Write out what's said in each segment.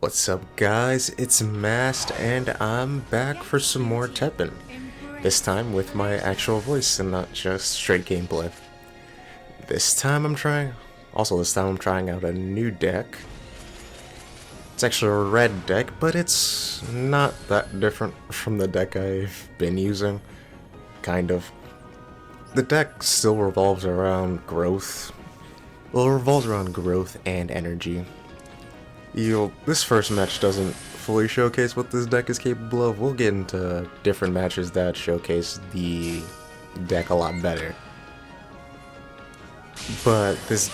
What's up guys, it's Mast and I'm back for some more Teppen. This time with my actual voice and not just straight gameplay. This time I'm trying out a new deck. It's actually a red deck, but it's not that different from the deck I've been using. Kind of. The deck still revolves around growth. Well, it revolves around growth and energy. This first match doesn't fully showcase what this deck is capable of. We'll get into different matches that showcase the deck a lot better. But this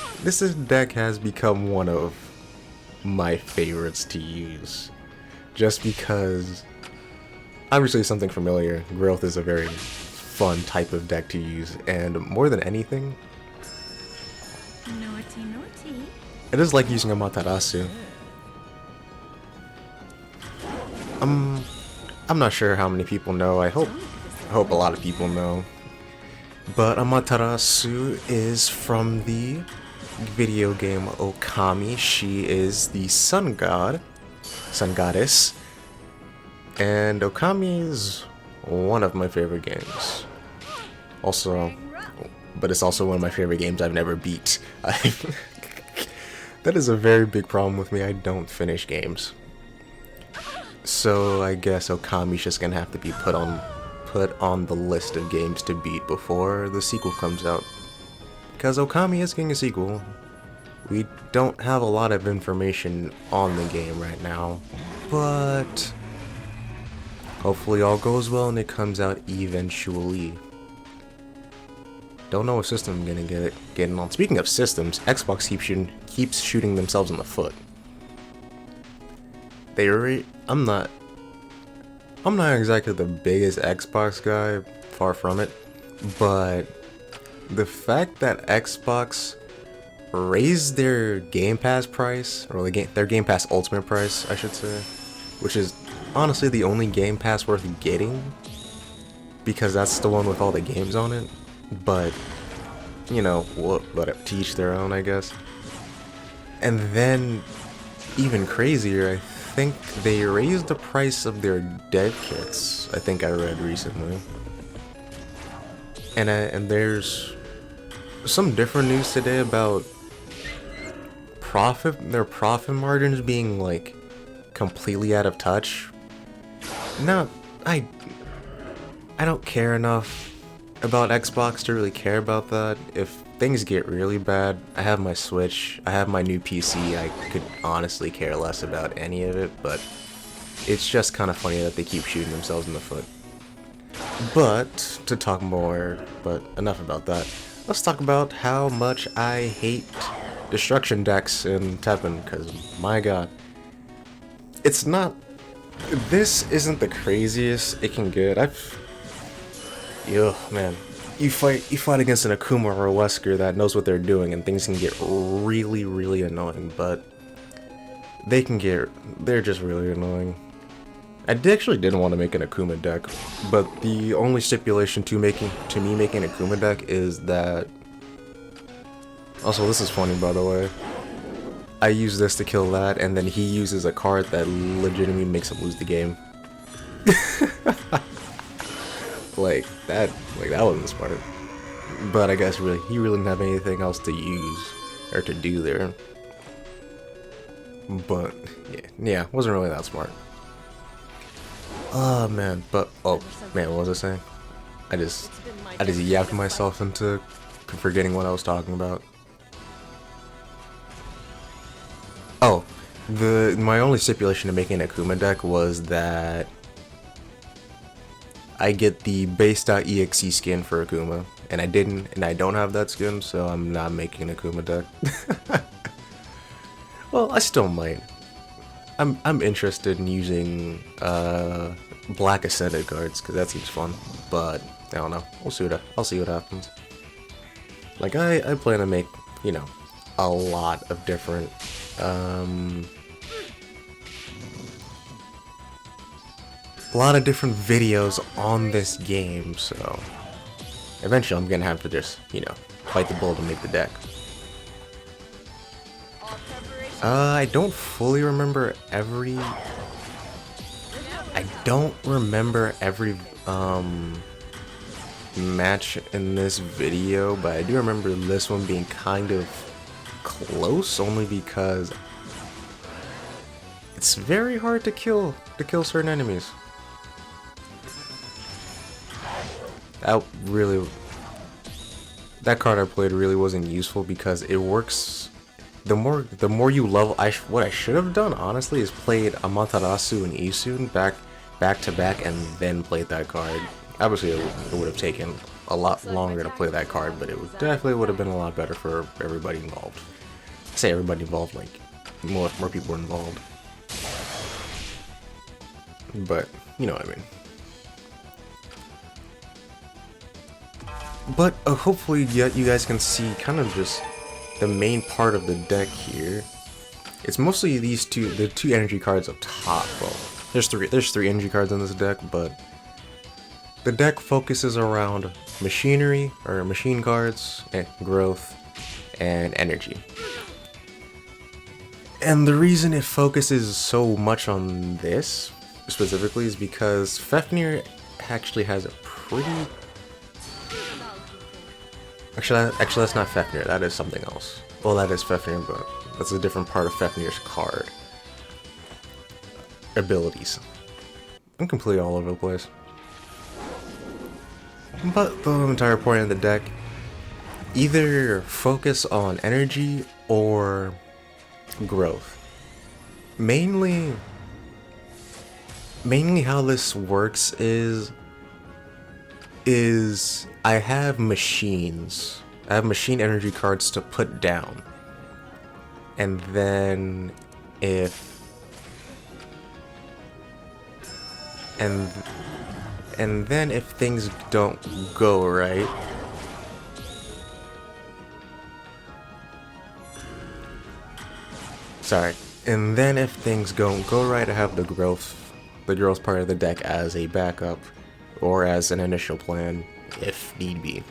deck has become one of my favorites to use. Just because, obviously something familiar, growth is a very fun type of deck to use, and more than anything, Naughty, naughty. it is like using a Matarasu. I'm not sure how many people know. I hope a lot of people know. But Amaterasu is from the video game Okami. She is the sun goddess. And Okami is one of my favorite games. But it's also one of my favorite games I've never beat. That is a very big problem with me. I don't finish games. So I guess Okami's just gonna have to be put on the list of games to beat before the sequel comes out. Because Okami is getting a sequel. We don't have a lot of information on the game right now, but hopefully all goes well and it comes out eventually. Don't know what system I'm gonna get it on. Speaking of systems, Xbox keeps shooting themselves in the foot. I'm not exactly the biggest Xbox guy, far from it, but the fact that Xbox raised their Game Pass price, or their Game Pass Ultimate price, I should say, which is honestly the only Game Pass worth getting, because that's the one with all the games on it, but, you know, let it teach their own, I guess. And then, even crazier, I think they raised the price of their dev kits, I think I read recently. And there's some different news today about their profit margins being like completely out of touch. I don't care enough about Xbox to really care about that. If things get really bad, I have my Switch, I have my new PC, I could honestly care less about any of it, but it's just kind of funny that they keep shooting themselves in the foot. But, to talk more, but enough about that, let's talk about how much I hate destruction decks in Teppen, because my god. This isn't the craziest it can get. Man. You fight against an Akuma or a Wesker that knows what they're doing, and things can get really, really annoying, but they're just really annoying. I actually didn't want to make an Akuma deck, but the only stipulation to me making an Akuma deck is that, also this is funny by the way, I use this to kill that, and then he uses a card that legitimately makes him lose the game. That wasn't smart. But I guess he really didn't have anything else to use or to do there. But yeah, wasn't really that smart. Oh man, what was I saying? I just yapped myself into forgetting what I was talking about. Oh, my only stipulation to making an Akuma deck was that I get the base.exe skin for Akuma, and I don't have that skin, so I'm not making an Akuma deck. Well, I still might. I'm interested in using black ascended cards, because that seems fun, but I don't know. I'll see what happens. Like, I plan to make, a lot of different videos on this game, so eventually I'm gonna have to just, bite the bullet and make the deck. All preparation I don't fully remember every... I don't remember every, match in this video, but I do remember this one being kind of close, only because it's very hard to kill certain enemies. That card I played really wasn't useful because it works. The more you level, what I should have done honestly is played Amaterasu and Isun back to back and then played that card. Obviously, it would have taken a lot longer to play that card, but it definitely would have been a lot better for everybody involved. I say everybody involved, like more people were involved. But you know what I mean. But hopefully, you guys can see kind of just the main part of the deck here. It's mostly the two energy cards up top. Well, there's three energy cards in this deck, but the deck focuses around machinery, or machine cards, and growth, and energy. And the reason it focuses so much on this, specifically, is because Fafnir actually has a pretty... Actually, that's not Fafnir, that is something else. Well, that is Fafnir, but that's a different part of Fafnir's card. Abilities. I'm completely all over the place. But the entire point of the deck, either focus on energy or growth. Mainly how this works is I have machine energy cards to put down. And then if things don't go right, and then if things don't go right, I have the growth part of the deck as a backup or as an initial plan if need be.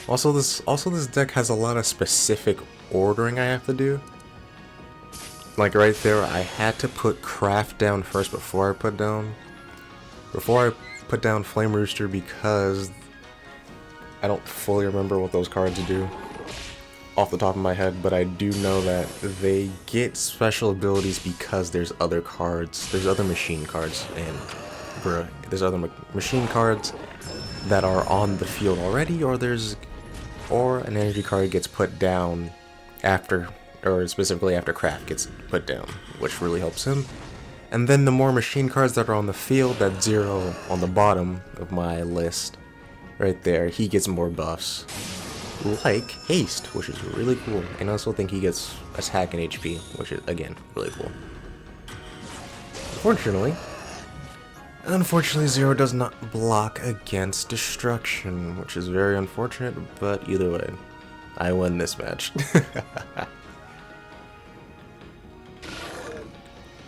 Also this deck has a lot of specific ordering I have to do. Like right there, I had to put Craft down first before I put down Flame Rooster, because I don't fully remember what those cards do off the top of my head, but I do know that they get special abilities because there's other machine cards, and there's other machine cards that are on the field already, or an energy card gets put down after, or specifically after Craft gets put down, which really helps him. And then the more machine cards that are on the field, that 0 on the bottom of my list, right there, he gets more buffs. Like Haste, which is really cool. And I also think he gets attack and HP, which is, again, really cool. Unfortunately, 0 does not block against destruction, which is very unfortunate, but either way, I win this match.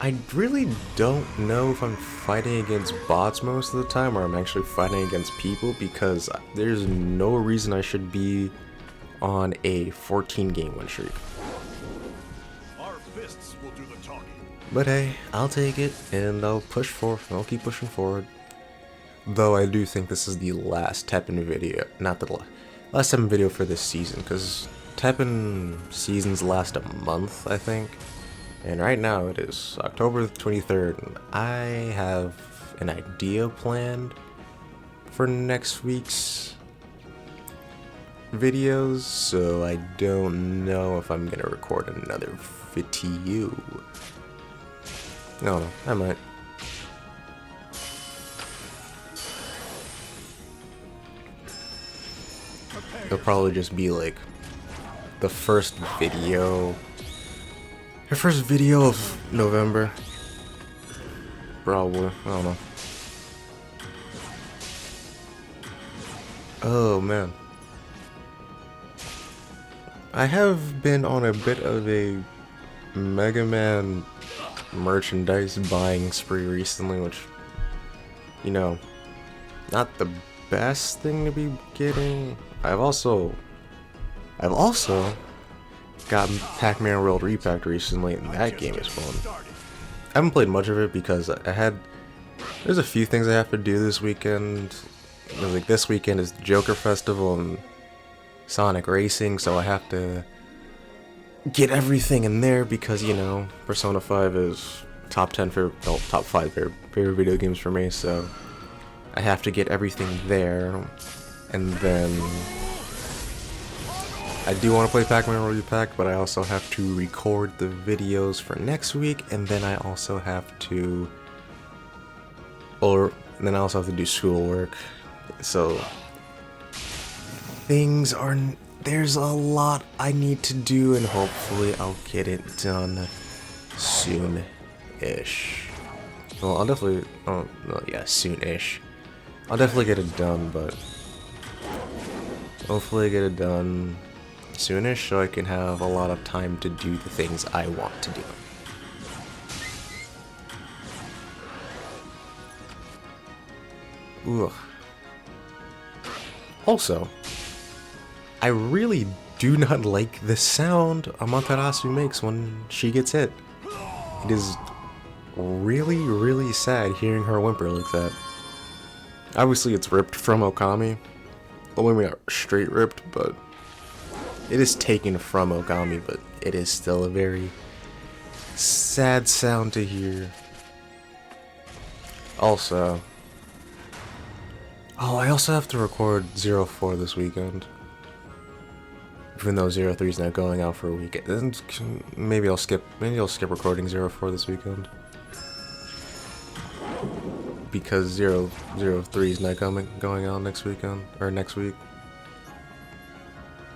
I really don't know if I'm fighting against bots most of the time or I'm actually fighting against people, because there's no reason I should be on a 14 game win streak. Our fists will do the talking. But hey, I'll take it and I'll keep pushing forward. Though I do think this is the last Teppen video, not the last Teppen video for this season, because Teppen seasons last a month, I think. And right now it is October 23rd, and I have an idea planned for next week's videos, so I don't know if I'm gonna record another video. No, I might. It'll probably just be like the first video of November. Probably. I don't know. Oh man. I have been on a bit of a Mega Man merchandise buying spree recently, which, you know, not the best thing to be getting. I've I've also gotten Pac-Man World Repacked recently, and that game is fun. I haven't played much of it because there's a few things I have to do this weekend. Like this weekend is Joker Festival and Sonic Racing, so I have to get everything in there because, you know, Persona 5 is top 10 for, no, top 5 favorite video games for me, so I have to get everything there. And then I do want to play Pac-Man World Repack, but I also have to record the videos for next week, and then I also have to, do schoolwork. So there's a lot I need to do, and hopefully I'll get it done soon-ish. Well, I'll definitely, soon-ish. I'll definitely get it done, but hopefully I get it done soonish so I can have a lot of time to do the things I want to do. Ugh. Also, I really do not like the sound Amaterasu makes when she gets hit. It is really, really sad hearing her whimper like that. Obviously it's ripped from Okami. Well, maybe not straight ripped, but it is taken from Okami, but it is still a very sad sound to hear. Also, I also have to record 04 this weekend. Even though 03 is not going out for a week, maybe I'll skip recording 04 this weekend. Because 003 is not going out next weekend, or next week.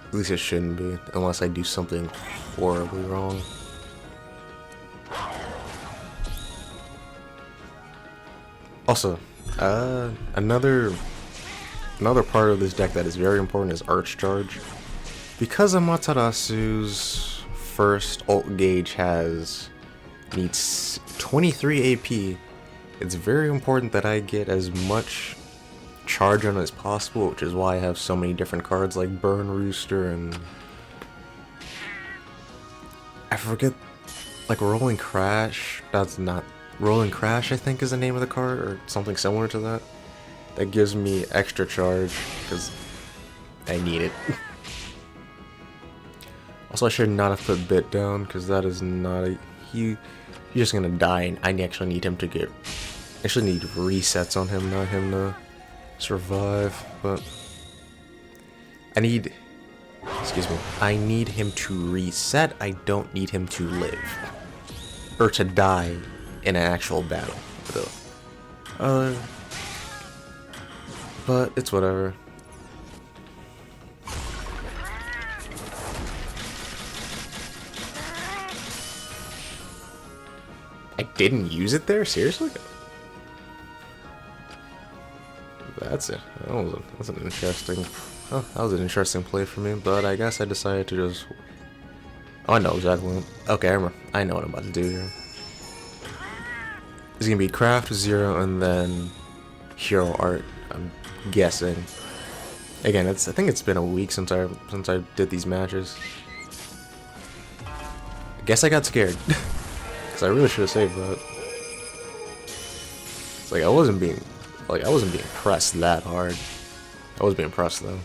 At least it shouldn't be, unless I do something horribly wrong. Also, another part of this deck that is very important is Arch Charge. Because Amaterasu's first ult gauge needs 23 AP, it's very important that I get as much charge on it as possible, which is why I have so many different cards like Burn Rooster and I forget, like Rolling Crash. That's not Rolling Crash, I think is the name of the card, or something similar to that. That gives me extra charge because I need it. Also, I should not have put Bit down because that is not a he's just gonna die, and I actually need him to get. I actually need resets on him, not him to survive. But I need him to reset. I don't need him to live or to die in an actual battle, though. But it's whatever. I didn't use it there? Seriously? That's it. That's an interesting... Oh, that was an interesting play for me, but I guess I decided to just... Oh, I know exactly what... Okay, I know what I'm about to do here. It's gonna be Craft, Zero, and then Hero Art, I'm guessing. Again, I think it's been a week since I did these matches. I guess I got scared. Because I really should have saved that. It's like I wasn't being pressed that hard. I was being pressed though.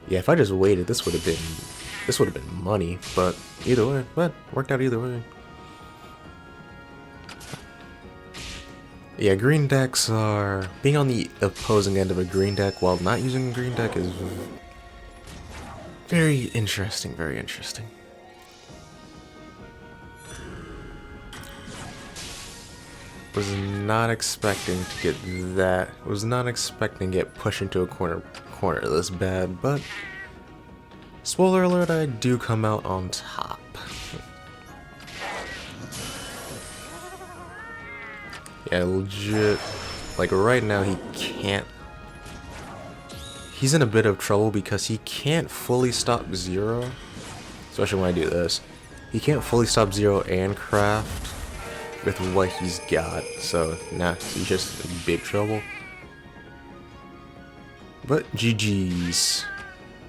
Yeah, if I just waited, this would have been money. But either way, worked out either way. Yeah, green decks are being on the opposing end of a green deck while not using a green deck is very interesting. Very interesting. Was not expecting to get that. Was not expecting to get pushed into a corner this bad, but spoiler alert, I do come out on top. Yeah, legit. Like right now, he's in a bit of trouble because he can't fully stop Zero. Especially when I do this, he can't fully stop Zero and Craft with what he's got, so nah, he's just in big trouble. But GG's.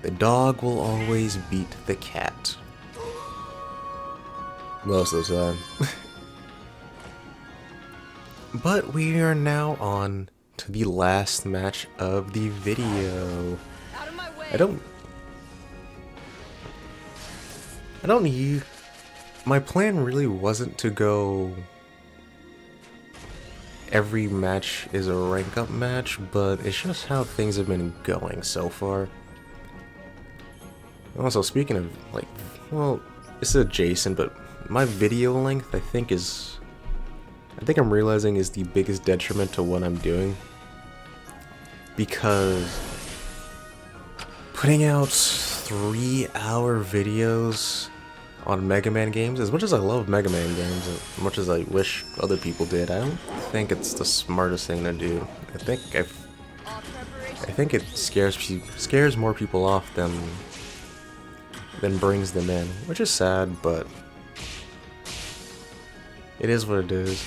The dog will always beat the cat. Most of the time. But we are now on to the last match of the video. Out of my way. I don't need... My plan really wasn't to go... Every match is a rank up match, but it's just how things have been going so far. Also, speaking of, like, well, it's adjacent, but my video length, I think I'm realizing is the biggest detriment to what I'm doing. Because putting out 3-hour videos on Mega Man games, as much as I love Mega Man games, as much as I wish other people did, I don't think it's the smartest thing to do. I think it scares more people off than brings them in, which is sad, but it is what it is.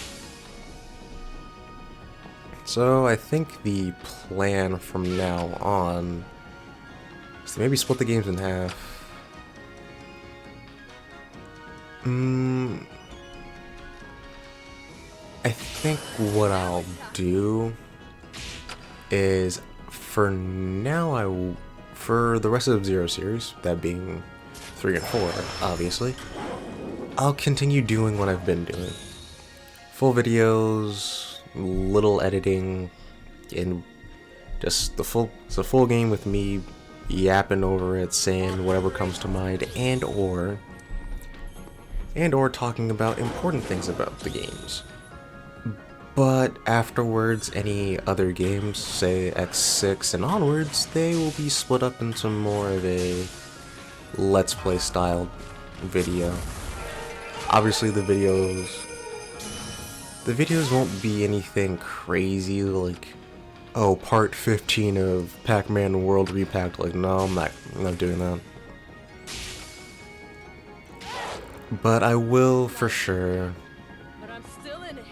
So I think the plan from now on is to maybe split the games in half. I think what I'll do is, for now, for the rest of the Zero series, that being 3 and 4, obviously, I'll continue doing what I've been doing. Full videos, little editing, and just it's a full game with me yapping over it, saying whatever comes to mind, and or talking about important things about the games. But afterwards, any other games, say X6 and onwards, they will be split up into more of a Let's Play style video. Obviously the videos won't be anything crazy like, oh, part 15 of Pac-Man World Repacked. Like, no, I'm not doing that. But I will for sure. But I'm still in it.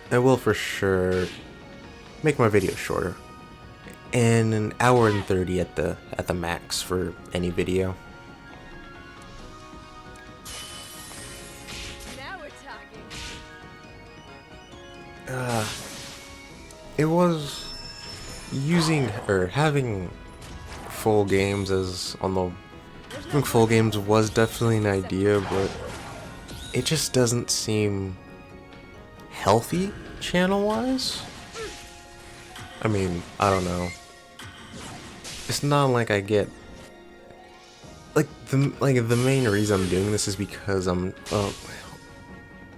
I will for sure make my videos shorter. And an hour and 30 at the max for any video. Now we're talking. It was having full games having full games was definitely an idea, but it just doesn't seem healthy channel-wise. I mean, I don't know. It's not like I get the main reason I'm doing this is because am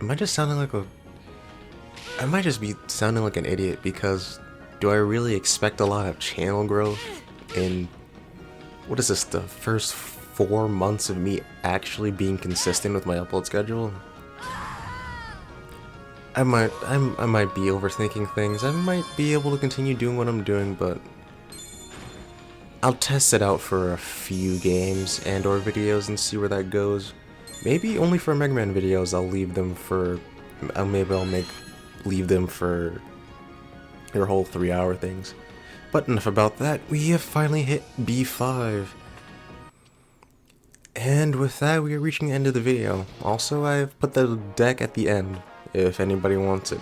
I just sounding like I might just be sounding like an idiot, because do I really expect a lot of channel growth in, what is this, the first 4 months of me actually being consistent with my upload schedule? I might be overthinking things. I might be able to continue doing what I'm doing, but I'll test it out for a few games and or videos and see where that goes. Maybe only for Mega Man videos I'll leave them for, leave them for your whole 3-hour things. But enough about that, we have finally hit B5. And with that, we are reaching the end of the video. Also, I've put the deck at the end, if anybody wants it.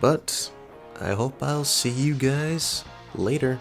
But I hope I'll see you guys later.